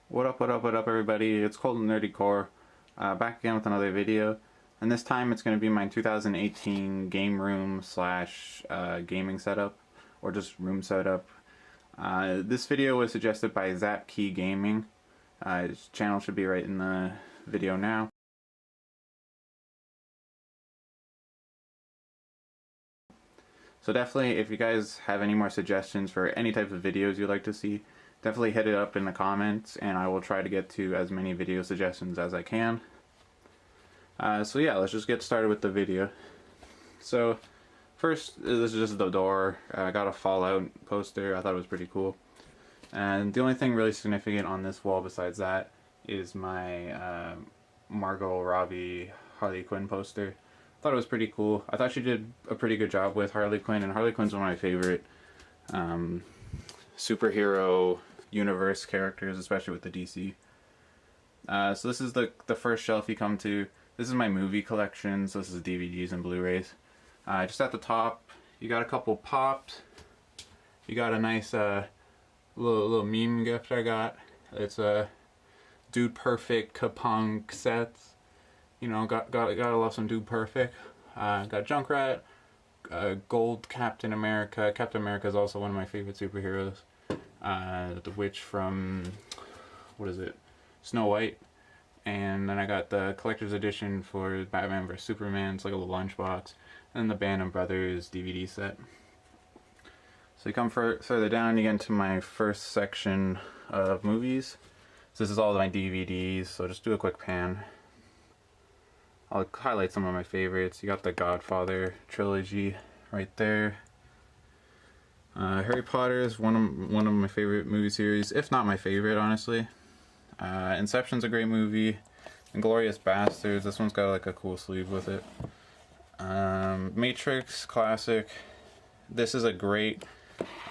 What up everybody, it's Cold and Nerdy Core, back again with another video, and this time it's going to be my 2018 game room slash gaming setup, or just room setup. This video was suggested by Zapkey Gaming. His channel should be right in the video now. So definitely, if you guys have any more suggestions for any type of videos you'd like to see, definitely hit it up in the comments, and I will try to get to as many video suggestions as I can. So yeah, let's just get started with the video. So first, this is just the door. I got a Fallout poster. I thought it was pretty cool. And the only thing really significant on this wall besides that is my Margot Robbie Harley Quinn poster. I thought it was pretty cool. I thought she did a pretty good job with Harley Quinn, and Harley Quinn's one of my favorite superhero universe characters, especially with the DC. So this is the first shelf you come to. This is my movie collection, so this is DVDs and Blu-rays. Just at the top, you got a couple pops. You got a nice little meme gift I got. It's a Dude Perfect Kapunk sets. You know, gotta love some Dude Perfect. Got Junkrat, Gold Captain America. Captain America is also one of my favorite superheroes. The witch from, what is it, Snow White. And then I got the collector's edition for Batman vs Superman. It's like a little lunchbox. And the Band of Brothers DVD set. So you come further down, you get into my first section of movies. So this is all my DVDs, so just do a quick pan. I'll highlight some of my favorites. You got the Godfather trilogy right there. Harry Potter is one of my favorite movie series, if not my favorite, honestly. Inception's a great movie. Inglourious Basterds, this one's got like a cool sleeve with it. Matrix, classic. This is a great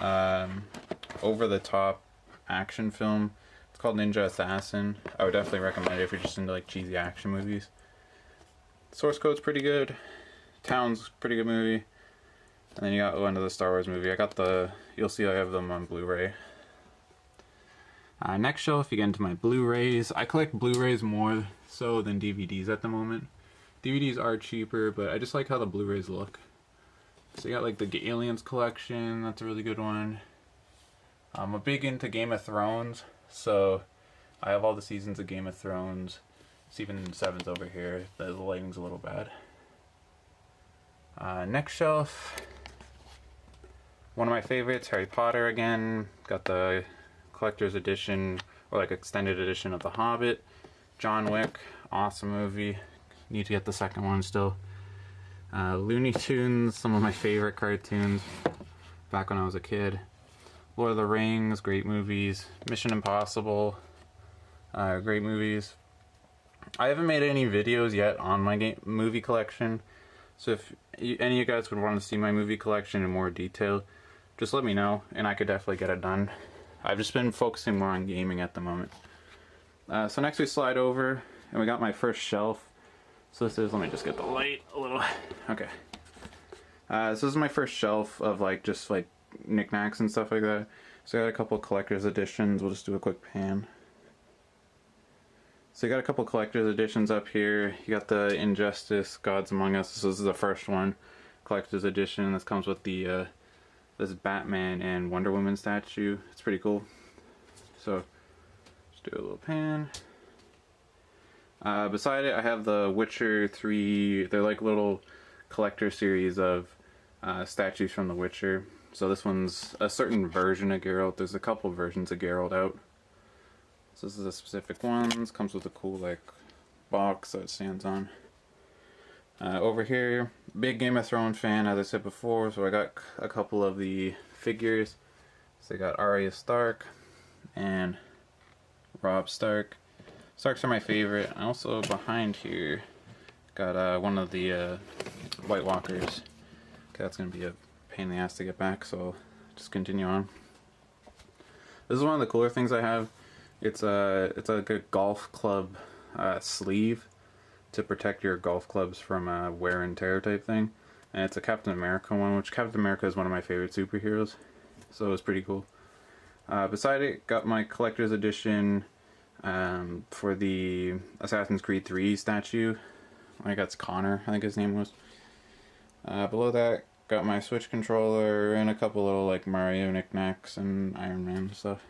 over-the-top action film. It's called Ninja Assassin. I would definitely recommend it if you're just into like cheesy action movies. Source Code's pretty good. Town's pretty good movie. And then you got one of the Star Wars movie. You'll see I have them on Blu-ray. Next shelf, you get into my Blu-rays. I collect Blu-rays more so than DVDs at the moment. DVDs are cheaper, but I just like how the Blu-rays look. So you got like the Aliens collection, that's a really good one. I'm a big into Game of Thrones, so I have all the seasons of Game of Thrones. Season 7's over here. The lighting's a little bad. Next shelf, one of my favorites, Harry Potter again. Got the collector's edition, or like extended edition of The Hobbit. John Wick, awesome movie. Need to get the second one still. Looney Tunes, some of my favorite cartoons back when I was a kid. Lord of the Rings, great movies. Mission Impossible, great movies. I haven't made any videos yet on my movie collection, so if any of you guys would want to see my movie collection in more detail, just let me know and I could definitely get it done. I've just been focusing more on gaming at the moment. So next we slide over and we got my first shelf. So this is, let me just get the light a little, okay. So this is my first shelf of like just like knickknacks and stuff like that. So I got a couple collector's editions. We'll just do a quick pan. So you got a couple collector's editions up here. You got the Injustice Gods Among Us. This is the first one, collector's edition. This comes with the this Batman and Wonder Woman statue. It's pretty cool. So just do a little pan. Beside it, I have the Witcher 3. They're like little collector series of statues from The Witcher. So this one's a certain version of Geralt. There's a couple versions of Geralt out. So this is a specific one. This comes with a cool like box that it stands on. Over here, big Game of Thrones fan, as I said before, so I got a couple of the figures. So I got Arya Stark and Robb Stark. Starks are my favorite. And also behind here, got one of the White Walkers. Okay, that's gonna be a pain in the ass to get back, so I'll just continue on. This is one of the cooler things I have. It's like a golf club sleeve to protect your golf clubs from wear and tear type thing. And it's a Captain America one, which Captain America is one of my favorite superheroes. So it was pretty cool. Beside it, got my collector's edition For the Assassin's Creed 3 statue. I think that's Connor, I think his name was. Below that, got my Switch controller and a couple little like Mario knickknacks and Iron Man stuff.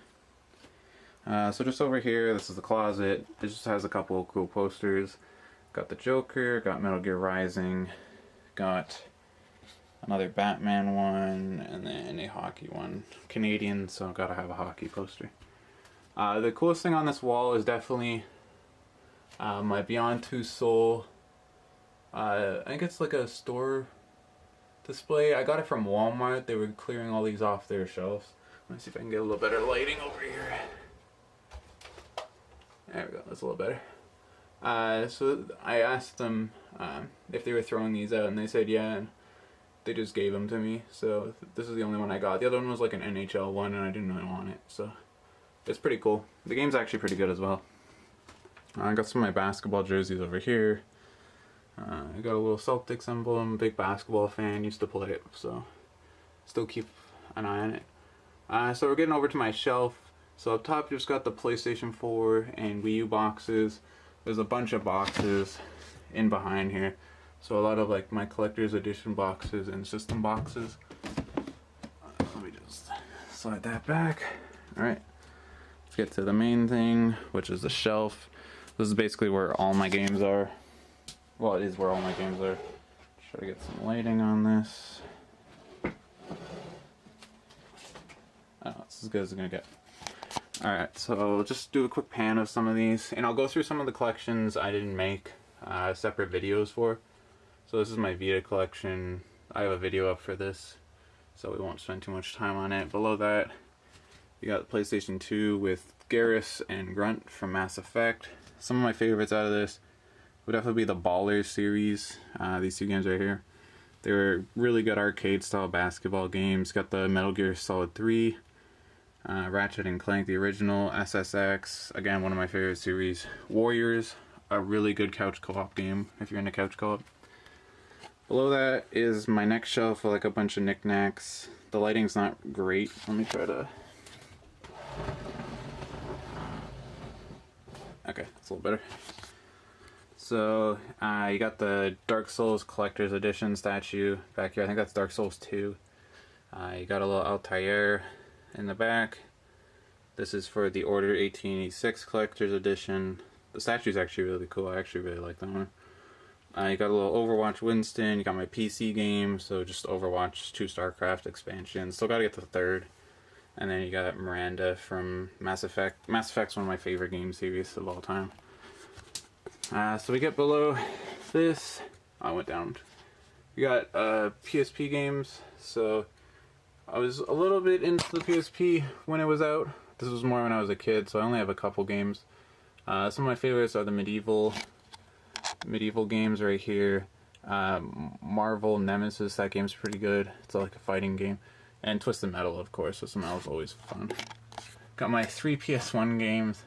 So just over here, this is the closet. It just has a couple of cool posters. Got the Joker, got Metal Gear Rising, got another Batman one, and then a hockey one. Canadian, so gotta have a hockey poster. The coolest thing on this wall is definitely my Beyond Two Soul. I think it's like a store display. I got it from Walmart. They were clearing all these off their shelves. Let me see if I can get a little better lighting over here. There we go, that's a little better. So I asked them if they were throwing these out, and they said yeah, and they just gave them to me. So this is the only one I got. The other one was like an NHL one, and I didn't really want it, so it's pretty cool. The game's actually pretty good as well. I got some of my basketball jerseys over here. I got a little Celtics emblem, big basketball fan, used to play it, so still keep an eye on it. So we're getting over to my shelf. So up top you just got the PlayStation 4 and Wii U boxes. There's a bunch of boxes in behind here. So a lot of like my collector's edition boxes and system boxes. Let me just slide that back. Alright, let's get to the main thing, which is the shelf. This is basically where all my games are. Well, it is where all my games are. Try to get some lighting on this. Oh, it's as good as it's gonna get. Alright, so just do a quick pan of some of these, and I'll go through some of the collections I didn't make separate videos for. So this is my Vita collection. I have a video up for this, so we won't spend too much time on it. Below that, you got the PlayStation 2 with Garrus and Grunt from Mass Effect. Some of my favorites out of this would definitely be the Ballers series. These two games right here. They were really good arcade style basketball games. Got the Metal Gear Solid 3, Ratchet and Clank, the original, SSX, again one of my favorite series. Warriors, a really good couch co-op game if you're into couch co-op. Below that is my next shelf with like a bunch of knickknacks. The lighting's not great. Let me try to... Okay, that's a little better. So, you got the Dark Souls Collector's Edition statue back here. I think that's Dark Souls 2. You got a little Altair in the back. This is for the Order 1886 Collector's Edition. The statue's actually really cool. I actually really like that one. You got a little Overwatch Winston. You got my PC game, so just Overwatch 2 StarCraft expansion. Still gotta get to the third. And then you got Miranda from Mass Effect. Mass Effect's one of my favorite game series of all time. So we get below this. I went down. We got PSP games. So I was a little bit into the PSP when it was out. This was more when I was a kid, so I only have a couple games. Some of my favorites are the medieval games right here. Marvel Nemesis, that game's pretty good. It's like a fighting game. And Twisted Metal, of course. Twisted Metal's always fun. Got my 3 PS1 games.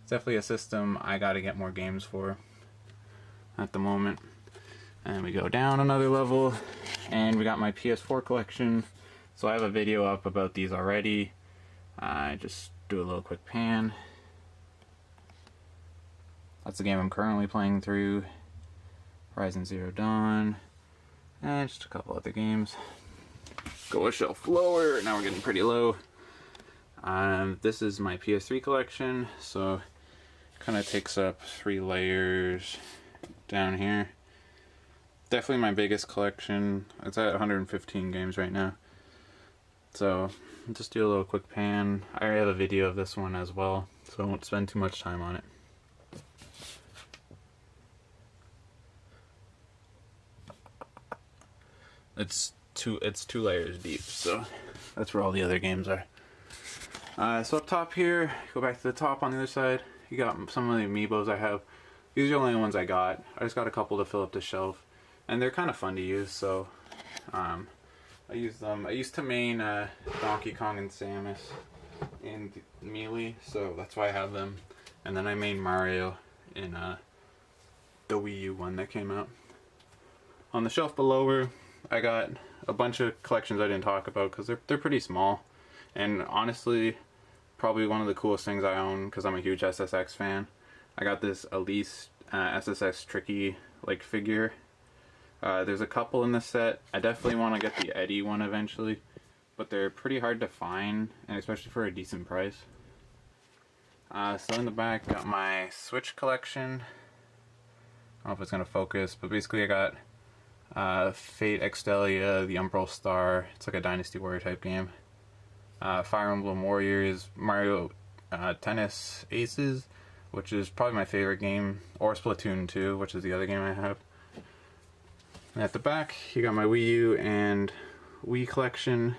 It's definitely a system I gotta get more games for at the moment. And we go down another level, and we got my PS4 collection. So I have a video up about these already. I just do a little quick pan. That's the game I'm currently playing through. Horizon Zero Dawn. And just a couple other games. Go a shelf lower. Now we're getting pretty low. This is my PS3 collection. So kind of takes up 3 layers down here. Definitely my biggest collection. It's at 115 games right now. So just do a little quick pan. I already have a video of this one as well, so I won't spend too much time on it. It's two layers deep, so that's where all the other games are. So up top here, go back to the top on the other side. You got some of the amiibos I have. These are the only ones I got. I just got a couple to fill up the shelf, and they're kind of fun to use. So I use them. I used to main Donkey Kong and Samus in Melee, so that's why I have them. And then I main Mario in the Wii U one that came out. On the shelf below, I got a bunch of collections I didn't talk about because they're pretty small, and honestly, probably one of the coolest things I own because I'm a huge SSX fan. I got this Elise SSX Tricky like figure. There's a couple in the set. I definitely want to get the Eddie one eventually, but they're pretty hard to find, and especially for a decent price. So in the back, got my Switch collection. I don't know if it's going to focus, but basically I got Fate Extelia, the Umbral Star. It's like a Dynasty Warrior type game. Fire Emblem Warriors, Mario Tennis Aces, which is probably my favorite game, or Splatoon 2, which is the other game I have. And at the back, you got my Wii U and Wii collection.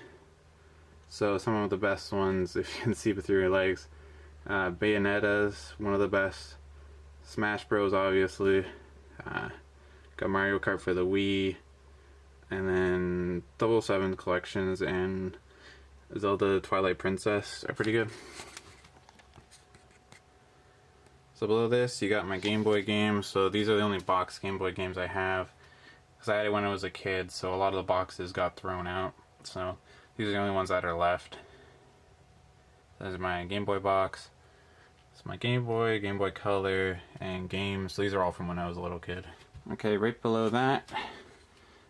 So some of the best ones, if you can see through your legs. Bayonetta's one of the best. Smash Bros, obviously. Got Mario Kart for the Wii. And then 007 collections and Zelda Twilight Princess are pretty good. So below this, you got my Game Boy games. So these are the only box Game Boy games I have. Because I had it when I was a kid, so a lot of the boxes got thrown out. So these are the only ones that are left. This is my Game Boy box. It's my Game Boy Color, and games. So these are all from when I was a little kid. Okay, right below that,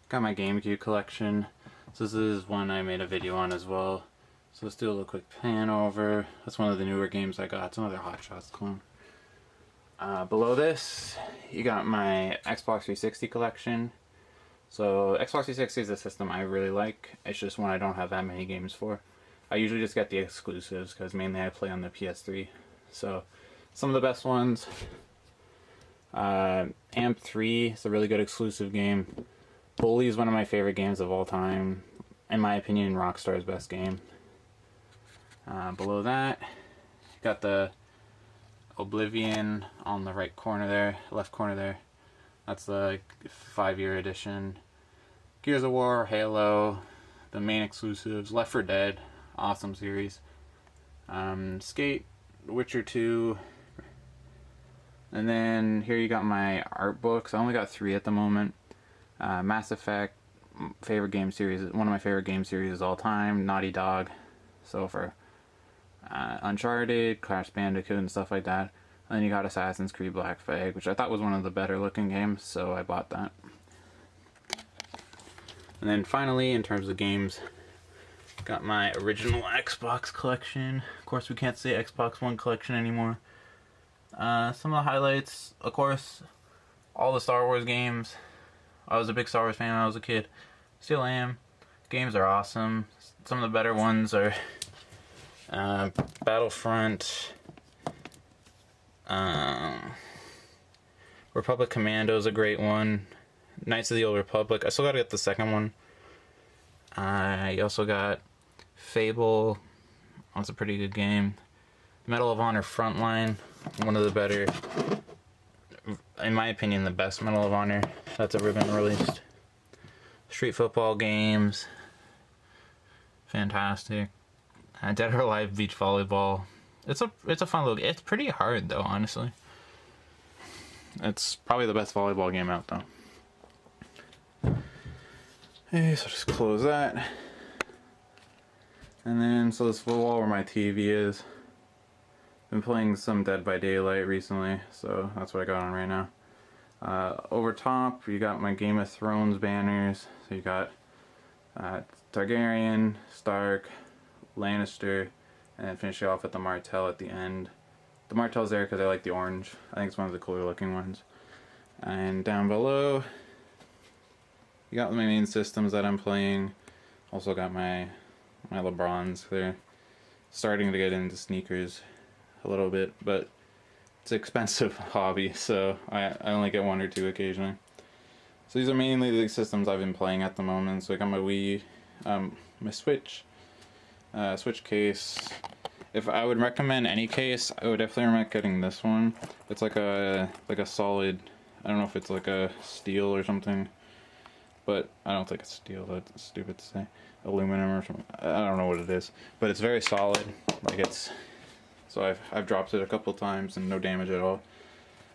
got my GameCube collection. So this is one I made a video on as well. So let's do a little quick pan over. That's one of the newer games I got. It's another Hot Shots clone. Below this, you got my Xbox 360 collection. So Xbox 360 is a system I really like. It's just one I don't have that many games for. I usually just get the exclusives because mainly I play on the PS3. So some of the best ones. Amp 3 is a really good exclusive game. Bully is one of my favorite games of all time. In my opinion, Rockstar's best game. Below that, got the Oblivion on the right corner there, left corner there. That's the 5-year edition. Gears of War, Halo, the main exclusives, Left 4 Dead, awesome series. Skate, Witcher 2, and then here you got my art books. I only got 3 at the moment. Mass Effect, favorite game series, one of my favorite game series of all time, Naughty Dog. So for Uncharted, Crash Bandicoot, and stuff like that. And then you got Assassin's Creed Black Flag, which I thought was one of the better looking games, so I bought that. And then finally, in terms of games, got my original Xbox collection. Of course, we can't say Xbox One collection anymore. Some of the highlights, of course, all the Star Wars games. I was a big Star Wars fan when I was a kid. Still am. Games are awesome. Some of the better ones are Battlefront, Republic Commando is a great one. Knights of the Old Republic. I still gotta get the second one. I also got Fable. That's a pretty good game. Medal of Honor Frontline. One of the better, in my opinion, the best Medal of Honor that's ever been released. Street football games. Fantastic. Dead or Alive Beach Volleyball. It's a fun little game. It's pretty hard though, honestly. It's probably the best volleyball game out though. Okay, so just close that. And then, so this is the wall where my TV is. Been playing some Dead by Daylight recently, so that's what I got on right now. Over top, you got my Game of Thrones banners. So you got Targaryen, Stark, Lannister, and then finish it off with the Martell at the end. The Martell's there because I like the orange. I think it's one of the cooler looking ones. And down below, you got my main systems that I'm playing. Also got my LeBrons. They're starting to get into sneakers a little bit, but it's an expensive hobby, so I only get 1 or 2 occasionally. So these are mainly the systems I've been playing at the moment. So I got my Wii, my Switch, Switch case. If I would recommend any case, I would definitely recommend getting this one. It's like a solid, I don't know if it's like a steel or something, but I don't think it's steel. That's stupid to say. Aluminum or something. I don't know what it is, but it's very solid. Like it's. So I've dropped it a couple times and no damage at all.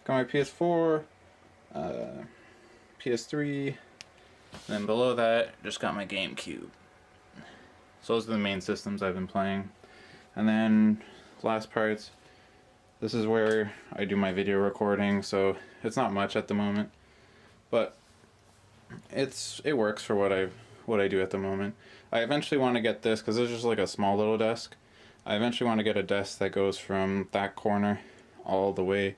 Got my PS4, PS3, and then below that just got my GameCube. So those are the main systems I've been playing. And then last parts. This is where I do my video recording, so it's not much at the moment, but it works for what I do at the moment. I eventually want to get this because it's just like a small little desk. I eventually want to get a desk that goes from that corner all the way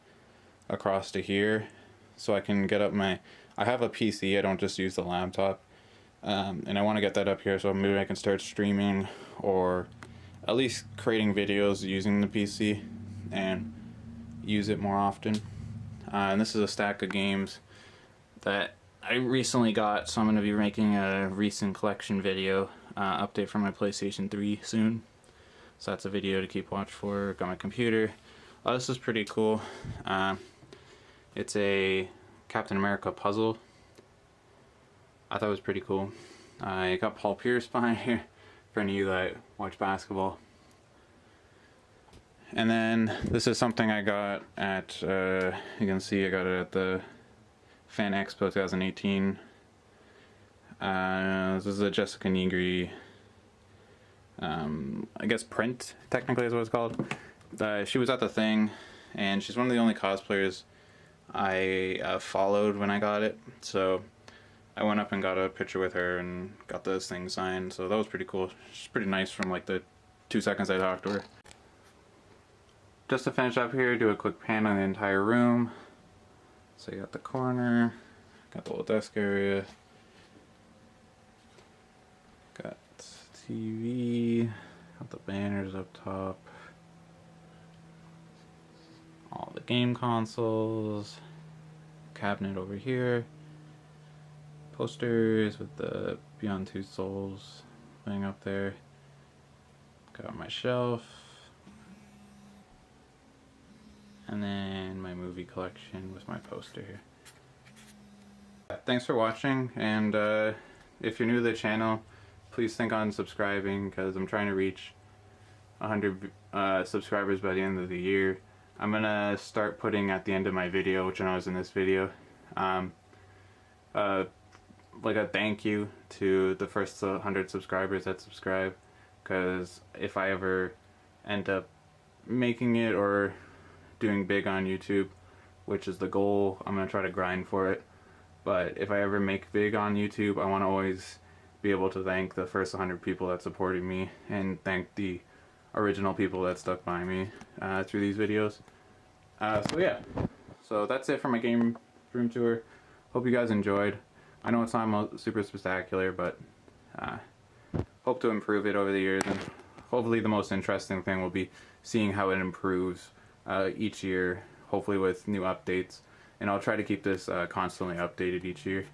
across to here, so I can get up my. I have a PC. I don't just use the laptop, and I want to get that up here so maybe I can start streaming or at least creating videos using the PC and use it more often. And this is a stack of games that I recently got, so I'm going to be making a recent collection video update for my PlayStation 3 soon. So that's a video to keep watch for. Got my computer. Oh, this is pretty cool. It's a Captain America puzzle. I thought it was pretty cool. I got Paul Pierce behind here for any of you that watch basketball. And then this is something I got at, you can see I got it at the Fan Expo 2018. This is a Jessica Nigri, I guess print, technically is what it's called. She was at the thing, and she's one of the only cosplayers I followed when I got it. So I went up and got a picture with her and got this thing signed, so that was pretty cool. She's pretty nice from like the 2 seconds I talked to her. Just to finish up here, do a quick pan on the entire room. So you got the corner, got the little desk area, got TV, got the banners up top, all the game consoles, cabinet over here, posters with the Beyond Two Souls thing up there, got my shelf, and then my movie collection with my poster here. Thanks for watching, and if you're new to the channel, please think on subscribing because I'm trying to reach 100 subscribers by the end of the year. I'm gonna start putting at the end of my video, which I know is in this video, like a thank you to the first 100 subscribers that subscribe, because if I ever end up making it or doing big on YouTube, which is the goal, I'm gonna try to grind for it, but if I ever make big on YouTube, I want to always be able to thank the first 100 people that supported me and thank the original people that stuck by me through these videos. So yeah, so that's it for my game room tour. Hope you guys enjoyed. I know it's not super spectacular, but hope to improve it over the years, and hopefully the most interesting thing will be seeing how it improves each year, hopefully with new updates, and I'll try to keep this constantly updated each year.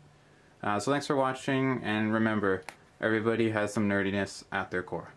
So thanks for watching, and remember, everybody has some nerdiness at their core.